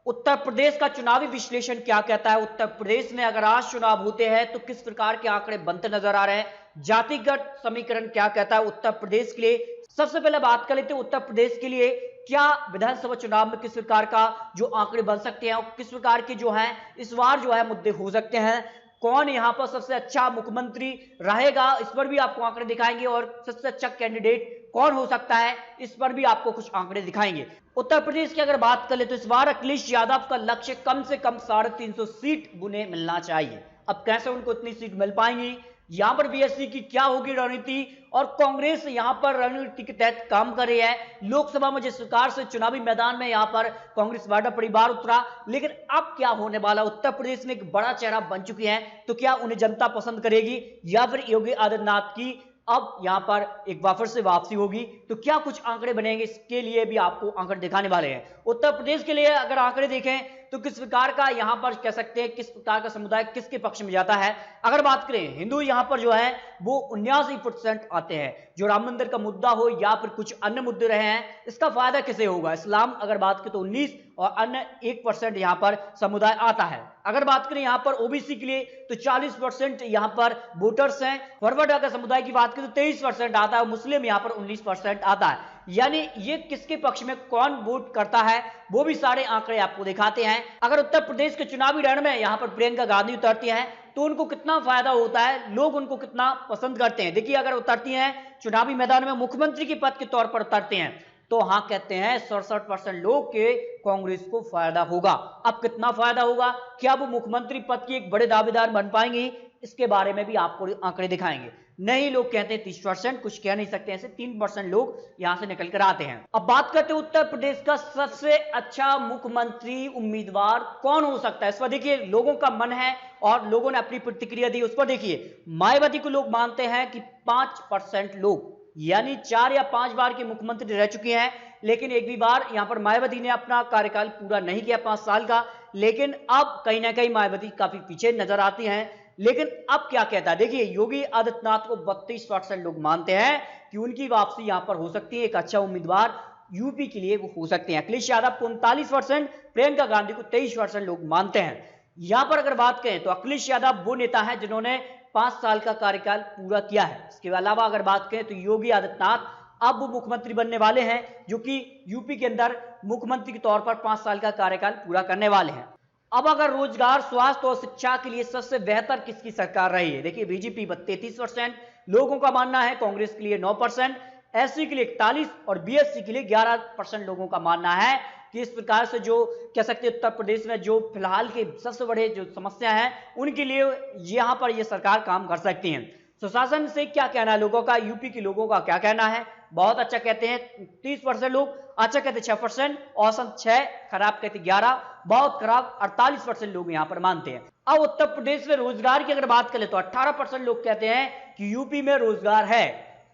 उत्तर प्रदेश का चुनावी विश्लेषण क्या कहता है? उत्तर प्रदेश में अगर आज चुनाव होते हैं तो किस प्रकार के आंकड़े बनते नजर आ रहे हैं? जातिगत समीकरण क्या कहता है उत्तर प्रदेश के लिए? सबसे पहले बात कर लेते हैं उत्तर प्रदेश के लिए क्या विधानसभा चुनाव में किस प्रकार का जो आंकड़े बन सकते हैं और किस प्रकार के जो है इस बार जो है मुद्दे हो सकते हैं, कौन यहां पर सबसे अच्छा मुख्यमंत्री रहेगा, इस पर भी आपको आंकड़े दिखाएंगे और सबसे अच्छा कैंडिडेट कौन हो सकता है इस पर भी आपको कुछ आंकड़े दिखाएंगे। उत्तर प्रदेश की अगर बात कर ले तो इस बार अखिलेश यादव का लक्ष्य कम से कम 350 सीट उन्हें मिलना चाहिए। अब कैसे उनको इतनी सीट मिल पाएंगी, यहां पर बीएसपी की क्या होगी रणनीति और कांग्रेस यहां पर रणनीति के तहत काम कर रही है। लोकसभा में जिस प्रकार से चुनावी मैदान में यहां पर कांग्रेस वादा परिवार उतरा, लेकिन अब क्या होने वाला? उत्तर प्रदेश में एक बड़ा चेहरा बन चुकी है, तो क्या उन्हें जनता पसंद करेगी या फिर योगी आदित्यनाथ की अब यहां पर एक बार फिर से वापसी होगी? तो क्या कुछ आंकड़े बनेंगे, इसके लिए भी आपको आंकड़े दिखाने वाले हैं। उत्तर प्रदेश के लिए अगर आंकड़े देखें तो किस प्रकार का यहां पर कह सकते हैं किस प्रकार का समुदाय किसके पक्ष में जाता है। अगर बात करें हिंदू यहां पर जो है वो 79% आते हैं। जो राम मंदिर का मुद्दा हो या फिर कुछ अन्य मुद्दे रहे हैं, इसका फायदा किसे होगा? इस्लाम अगर बात करें तो 19 और अन्य 1% यहां पर समुदाय आता है। अगर बात करें यहां पर ओबीसी के लिए तो 40% यहां पर वोटर्स हैं। फॉरवर्ड अगर समुदाय की बात करें तो 23% आता है और मुस्लिम यहां पर 19% आता है। यानी ये किसके पक्ष में कौन वोट करता है वो भी सारे आंकड़े आपको दिखाते हैं। अगर उत्तर प्रदेश के चुनावी रण में यहां पर प्रियंका गांधी उतरती हैं तो उनको कितना फायदा होता है, लोग उनको कितना पसंद करते हैं। देखिए अगर उतरती हैं चुनावी मैदान में मुख्यमंत्री के पद के तौर पर उतरते हैं तो हाँ कहते हैं 67% लोग के कांग्रेस को फायदा होगा। अब कितना फायदा होगा, क्या वो मुख्यमंत्री पद की एक बड़े दावेदार बन पाएंगे, इसके बारे में भी आपको आंकड़े दिखाएंगे। नहीं, लोग कहते हैं 30%, कुछ कह नहीं सकते, ऐसे 3% लोग यहां से निकल कर आते हैं। अब बात करते हैं उत्तर प्रदेश का सबसे अच्छा मुख्यमंत्री उम्मीदवार कौन हो सकता है। इस पर देखिए लोगों का मन है और लोगों ने अपनी प्रतिक्रिया दी। उस पर देखिए मायावती को लोग मानते हैं कि 5% लोग, यानी 4 या 5 बार के मुख्यमंत्री रह चुके हैं, लेकिन एक भी बार यहां पर मायावती ने अपना कार्यकाल पूरा नहीं किया 5 साल का। लेकिन अब कहीं ना कहीं मायावती काफी पीछे नजर आती हैं। लेकिन अब क्या कहता है, देखिए योगी आदित्यनाथ को 32% लोग मानते हैं कि उनकी वापसी यहां पर हो सकती है, एक अच्छा उम्मीदवार यूपी के लिए वो हो सकते हैं। अखिलेश यादव को 39%, प्रियंका गांधी को 23% लोग मानते हैं। यहां पर अगर बात करें तो अखिलेश यादव वो नेता है जिन्होंने 5 साल का कार्यकाल पूरा किया है। इसके अलावा अगर बात करें तो योगी आदित्यनाथ अब वो मुख्यमंत्री बनने वाले हैं जो कि यूपी के अंदर मुख्यमंत्री के तौर पर 5 साल का कार्यकाल पूरा करने वाले हैं। अब अगर रोजगार, स्वास्थ्य और शिक्षा के लिए सबसे बेहतर किसकी सरकार रही है, देखिए बीजेपी 33% लोगों का मानना है, कांग्रेस के लिए 9%, एससी के लिए 41 और बीएससी के लिए 11% लोगों का मानना है कि इस प्रकार से जो कह सकते हैं उत्तर प्रदेश में जो फिलहाल के सबसे बड़े जो समस्या है उनके लिए यहां पर यह सरकार काम कर सकती है। सुशासन से क्या कहना है लोगों का, यूपी के लोगों का क्या कहना है? बहुत अच्छा कहते हैं 30% लोग, अच्छा कहते 6%, औसत 6, खराब कहते 11, बहुत खराब 48% लोग यहां पर मानते हैं। अब उत्तर प्रदेश में रोजगार की अगर बात करें तो 18% लोग कहते हैं कि यूपी में रोजगार है,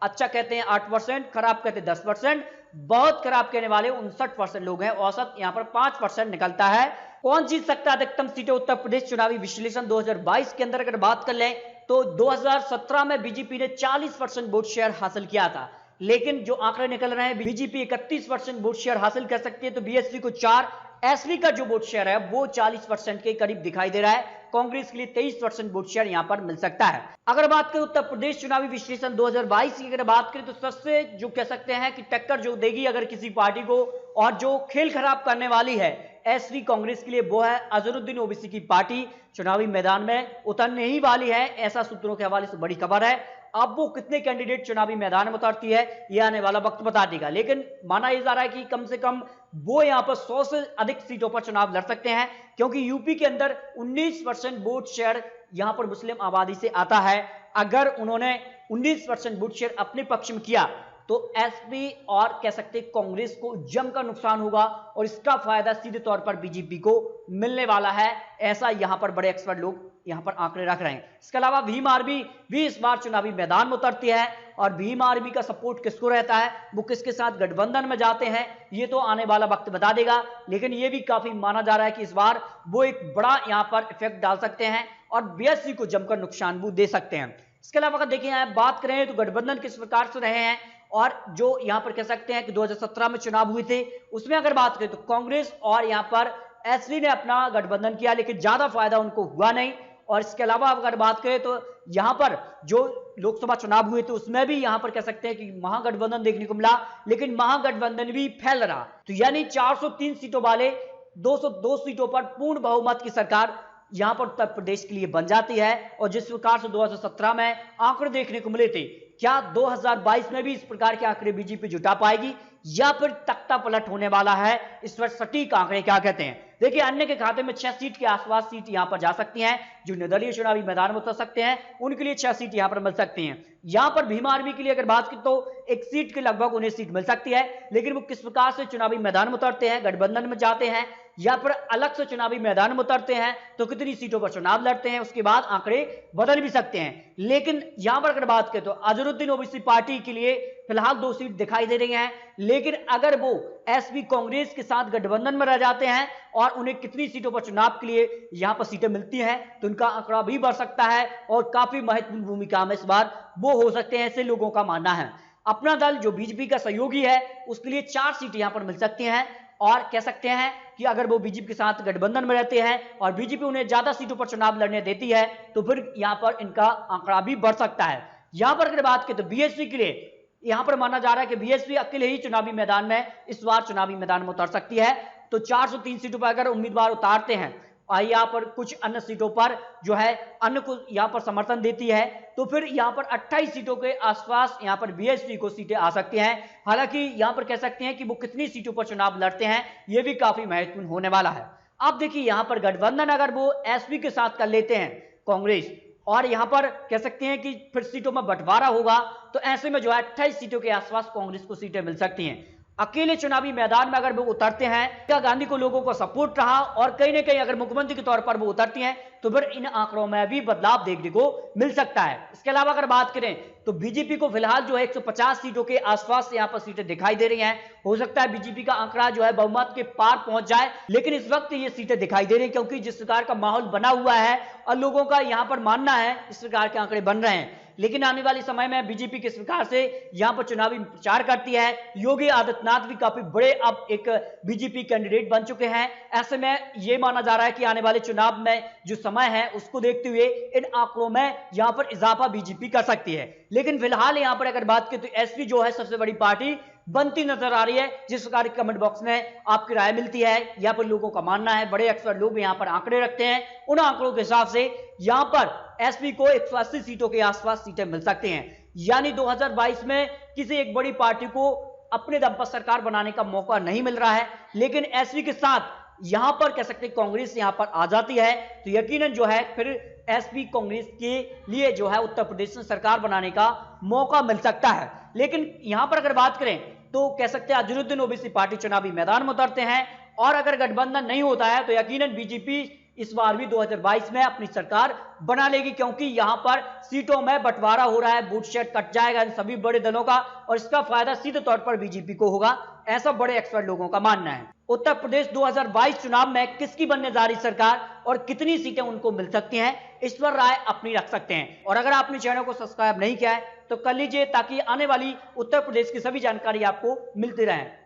अच्छा कहते हैं 8%, खराब कहते 10%, बहुत खराब कहने वाले 59% लोग हैं, औसत यहां पर 5% निकलता है। कौन जीत सकता है अधिकतम सीटें उत्तर प्रदेश चुनावी विश्लेषण 2022 के अंदर अगर बात कर लें तो 2017 में बीजेपी ने 40% वोट शेयर हासिल किया था, लेकिन जो आंकड़े निकल रहे हैं बीजेपी 31% वोट शेयर हासिल कर सकती है तो बीएसपी को 4, एसपी का जो वोट शेयर है वो 40% के करीब दिखाई दे रहा है, कांग्रेस के लिए 23% वोट शेयर यहां पर मिल सकता है। अगर बात करें उत्तर प्रदेश चुनावी विश्लेषण 2022 की अगर बात करें तो सबसे जो कह सकते हैं कि टक्कर जो देगी अगर किसी पार्टी को और जो खेल खराब करने वाली है एसपी कांग्रेस के लिए वो है अजहरुद्दीन ओवैसी की पार्टी चुनावी मैदान में उतरने ही वाली है, ऐसा सूत्रों के हवाले से बड़ी खबर है। अब वो कितने कैंडिडेट चुनावी मैदान में उतरती है ये आने वाला वक्त बता देगा, लेकिन माना यह जा रहा है कि कम से कम वो यहां पर 100 से अधिक सीटों पर चुनाव लड़ सकते हैं, क्योंकि यूपी के अंदर 19% वोट शेयर यहां पर मुस्लिम आबादी से आता है। अगर उन्होंने 19% वोट शेयर अपने पक्ष में किया तो एसपी और कह सकते कांग्रेस को जमकर नुकसान होगा और इसका फायदा सीधे तौर पर बीजेपी को मिलने वाला है, ऐसा यहां पर बड़े एक्सपर्ट लोग यहां पर आंकड़े रख रहे हैं। इसके अलावा भीम आर्मी भी इस बार चुनावी मैदान में उतरती है और भीम आर्मी का सपोर्ट किसको रहता है, वो किसके साथ गठबंधन में जाते हैं, ये तो आने वाला वक्त बता देगा, लेकिन ये भी काफी माना जा रहा है कि इस बार वो एक बड़ा यहां पर इफेक्ट डाल सकते हैं और बीएसपी को जमकर नुकसान भी दे सकते हैं। इसके अलावा अगर देखिए बात करें तो गठबंधन किस प्रकार से रहे हैं और जो यहां पर कह सकते हैं कि 2017 में चुनाव हुए थे उसमें अगर बात करें तो कांग्रेस और यहां पर एसपी ने अपना गठबंधन किया, लेकिन ज्यादा फायदा उनको हुआ नहीं। और इसके अलावा अगर बात करें तो यहां पर जो लोकसभा चुनाव हुए थे उसमें भी यहां पर कह सकते हैं कि महागठबंधन देखने को मिला, लेकिन महागठबंधन भी फैल रहा। तो यानी 403 सीटों वाले 202 सीटों पर पूर्ण बहुमत की सरकार यहां पर उत्तर प्रदेश के लिए बन जाती है। और जिस प्रकार से 2017 में आंकड़े देखने को मिले थे, क्या 2022 में भी इस प्रकार के आंकड़े बीजेपी जुटा पाएगी या फिर तख्ता पलट होने वाला है? इस पर सटीक आंकड़े क्या कहते हैं? देखिए, अन्य के खाते में 6 सीट के आसपास सीट यहां पर जा सकती हैं। जो निर्दलीय चुनावी मैदान में उतर सकते हैं उनके लिए 6 सीट यहां पर मिल सकती हैं। यहां पर भीम आर्मी के लिए अगर बात की तो 1 सीट के लगभग उन्हें सीट मिल सकती है, लेकिन वो किस प्रकार से चुनावी मैदान में उतरते हैं, गठबंधन में जाते हैं या फिर अलग से चुनावी मैदान में उतरते हैं, तो कितनी सीटों पर चुनाव लड़ते हैं, उसके बाद आंकड़े बदल भी सकते हैं। लेकिन यहां पर अगर बात करें तो अजहरुद्दीन ओवैसी पार्टी के लिए फिलहाल 2 सीट दिखाई दे रही हैं, लेकिन अगर वो एसपी कांग्रेस के साथ गठबंधन में रह जाते हैं और उन्हें कितनी सीटों पर चुनाव के लिए यहां पर सीटें मिलती हैं, तो उनका आंकड़ा भी बढ़ सकता है और काफी महत्वपूर्ण भूमिका में इस बार वो हो सकते हैं, ऐसे लोगों का मानना है। अपना दल जो बीजेपी का सहयोगी है उसके लिए 4 सीट यहां पर मिल सकती हैं। और कह सकते हैं कि अगर वो बीजेपी के साथ गठबंधन में रहते हैं और बीजेपी उन्हें ज्यादा सीटों पर चुनाव लड़ने देती है तो फिर यहां पर इनका आंकड़ा भी बढ़ सकता है। यहां पर अगर बात करें तो बीएसपी के लिए यहां पर माना जा रहा है कि बीएसपी अकेले ही चुनावी मैदान में इस बार चुनावी मैदान में उतर सकती है। तो 403 सीटों पर अगर उम्मीदवार उतारते हैं और यहाँ पर कुछ अन्य सीटों पर जो है अन्य को यहाँ पर समर्थन देती है, तो फिर यहाँ पर 28 सीटों के आसपास यहाँ पर बीएसपी को सीटें आ सकती हैं। हालांकि यहाँ पर कह सकते हैं कि वो कितनी सीटों पर चुनाव लड़ते हैं ये भी काफी महत्वपूर्ण होने वाला है। अब देखिए, यहाँ पर गठबंधन अगर वो एसपी के साथ कर लेते हैं कांग्रेस और यहां पर कह सकते हैं कि फिर सीटों में बंटवारा होगा, तो ऐसे में जो है 28 सीटों के आसपास कांग्रेस को सीटें मिल सकती हैं। अकेले चुनावी मैदान में अगर वो उतरते हैं, इंदिरा गांधी को लोगों को सपोर्ट रहा और कहीं ना कहीं अगर मुख्यमंत्री के तौर पर वो उतरती हैं तो फिर इन आंकड़ों में भी बदलाव देखने को मिल सकता है। इसके अलावा अगर बात करें तो बीजेपी को फिलहाल जो है 150 सीटों के आसपास यहाँ पर सीटें दिखाई दे रही हैं। हो सकता है बीजेपी का आंकड़ा जो है बहुमत के पार पहुंच जाए, लेकिन इस वक्त ये सीटें दिखाई दे रही हैं क्योंकि जिस प्रकार का माहौल बना हुआ है और लोगों का यहाँ पर मानना है इस प्रकार के आंकड़े बन रहे हैं। लेकिन आने वाले समय में बीजेपी किस प्रकार से यहां पर चुनावी प्रचार करती है, योगी आदित्यनाथ भी काफी बड़े अब एक बीजेपी कैंडिडेट बन चुके हैं। ऐसे में यह माना जा रहा है कि आने वाले चुनाव में जो समय है उसको देखते हुए इन आंकड़ों में यहां पर इजाफा बीजेपी कर सकती है। लेकिन फिलहाल यहां पर अगर बात करें तो एसपी जो है सबसे बड़ी पार्टी बनती नजर आ रही है। जिस प्रकार के कमेंट बॉक्स में आपकी राय मिलती है, यहाँ पर लोगों का मानना है, बड़े अक्सर लोग यहाँ पर आंकड़े रखते हैं, उन आंकड़ों के हिसाब से यहाँ पर एसपी को 180 सीटों के आसपास सीटें मिल सकती हैं। यानी 2022 में किसी एक बड़ी पार्टी को अपने दम पर सरकार बनाने का मौका नहीं मिल रहा है, लेकिन एसपी के साथ यहां पर कह सकते हैं कांग्रेस यहां पर आ जाती है तो यकीनन जो है फिर एसपी कांग्रेस के लिए जो है उत्तर प्रदेश में सरकार बनाने का मौका मिल सकता है। लेकिन यहां पर अगर बात करें तो कह सकते हैं अजहरुद्दीन ओवैसी पार्टी चुनावी मैदान में उतरते हैं और अगर गठबंधन नहीं होता है तो यकीनन बीजेपी इस बार भी 2022 में अपनी सरकार बना लेगी, क्योंकि यहां पर सीटों में बंटवारा हो रहा है, बूथ शेयर कट जाएगा इन सभी बड़े दलों का और इसका फायदा सीधे तौर पर बीजेपी को होगा, ऐसा बड़े एक्सपर्ट लोगों का मानना है। उत्तर प्रदेश 2022 चुनाव में किसकी बनने जा रही सरकार और कितनी सीटें उनको मिल सकती हैं, इस पर राय अपनी रख सकते हैं। और अगर आपने चैनल को सब्सक्राइब नहीं किया है तो कर लीजिए ताकि आने वाली उत्तर प्रदेश की सभी जानकारी आपको मिलती रहे।